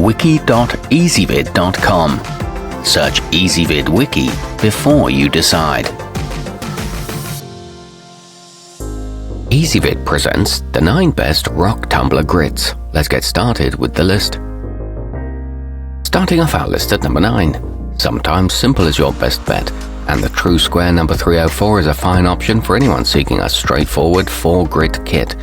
wiki.ezvid.com. Search Ezvid Wiki before you decide. Ezvid presents the 9 best rock tumbler grits. Let's get started with the list. Starting off our list at number 9. Sometimes simple is your best bet, and the tru-square number 304 is a fine option for anyone seeking a straightforward 4-grit kit.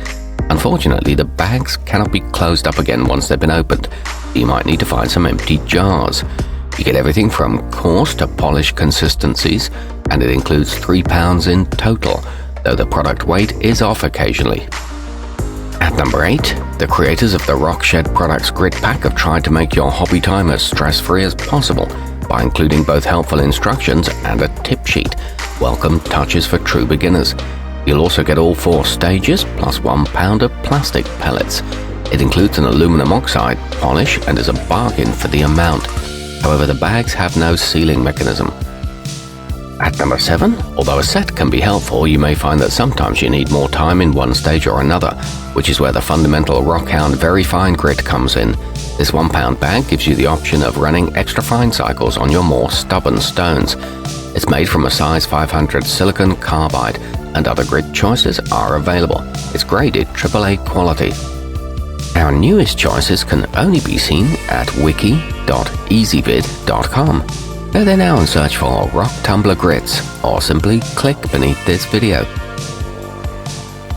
Unfortunately, the bags cannot be closed up again once they've been opened. You might need to find some empty jars. You get everything from coarse to polished consistencies, and it includes 3 pounds in total, though the product weight is off occasionally. At number 8, the creators of the Rockshed Products Grit Pack have tried to make your hobby time as stress-free as possible by including both helpful instructions and a tip sheet. Welcome touches for true beginners. You'll also get all 4 stages plus 1 pound of plastic pellets. It includes an aluminum oxide polish and is a bargain for the amount. However, the bags have no sealing mechanism. At number 7, although a set can be helpful, you may find that sometimes you need more time in one stage or another, which is where the fundamental Rockhound Very Fine Grit comes in. This 1 pound bag gives you the option of running extra fine cycles on your more stubborn stones. It's made from a size 500 silicon carbide, and other grit choices are available. It's graded AAA quality. Our newest choices can only be seen at wiki.ezvid.com. Go there now and search for Rock Tumbler Grits, or simply click beneath this video.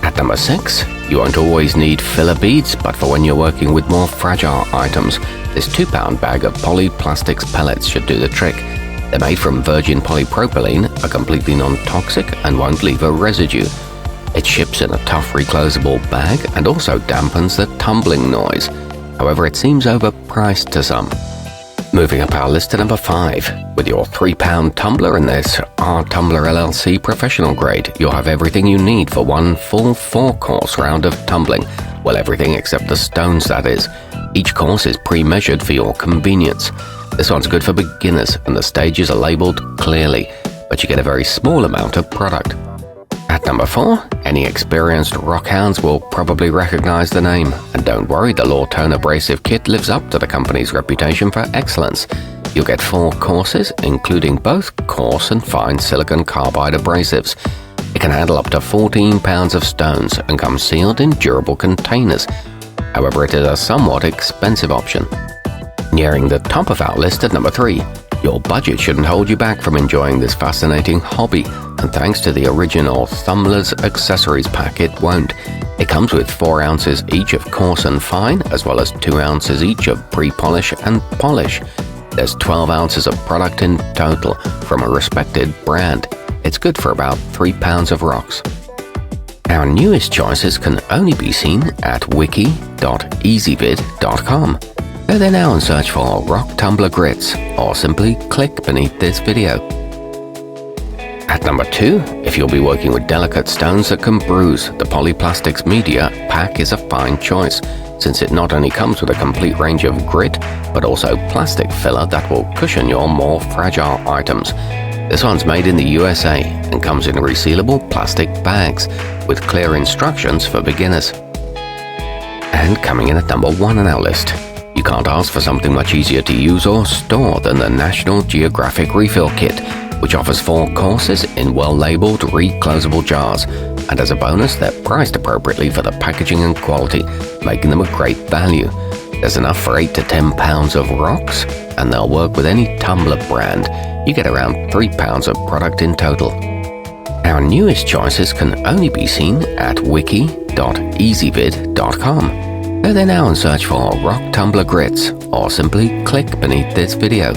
At number 6, you won't always need filler beads, but for when you're working with more fragile items, this 2 pound bag of polyplastics pellets should do the trick. They're made from virgin polypropylene, are completely non-toxic and won't leave a residue. It ships in a tough reclosable bag and also dampens the tumbling noise. However, it seems overpriced to some. Moving up our list to number 5. With your 3 pound tumbler in this rtumbler LLC professional grade, you'll have everything you need for one full 4-course round of tumbling. Well, everything except the stones, that is. Each course is pre-measured for your convenience. This one's good for beginners, and the stages are labeled clearly, but you get a very small amount of product. At number 4, any experienced rockhounds will probably recognize the name, and don't worry, the lortone abrasive kit lives up to the company's reputation for excellence. You'll get 4 courses, including both coarse and fine silicon carbide abrasives. It can handle up to 14 pounds of stones and comes sealed in durable containers. However, it is a somewhat expensive option. Nearing the top of our list at number 3, your budget shouldn't hold you back from enjoying this fascinating hobby, and thanks to the original Thumler's accessories pack, it won't. It comes with 4 ounces each of coarse and fine, as well as 2 ounces each of pre-polish and polish. There's 12 ounces of product in total from a respected brand. It's good for about 3 pounds of rocks. Our newest choices can only be seen at wiki.ezvid.com. Go there now and search for Rock Tumbler Grits, or simply click beneath this video. At number 2, if you'll be working with delicate stones that can bruise, the Polyplastics Media pack is a fine choice, since it not only comes with a complete range of grit, but also plastic filler that will cushion your more fragile items. This one's made in the USA and comes in resealable plastic bags, with clear instructions for beginners. And coming in at number 1 on our list, you can't ask for something much easier to use or store than the National Geographic Refill Kit, which offers 4 courses in well-labeled, reclosable jars, and as a bonus, they're priced appropriately for the packaging and quality, making them a great value. There's enough for 8 to 10 pounds of rocks, and they'll work with any Tumbler brand. You get around 3 pounds of product in total. Our newest choices can only be seen at wiki.ezvid.com. Go there now and search for Rock Tumbler Grits, or simply click beneath this video.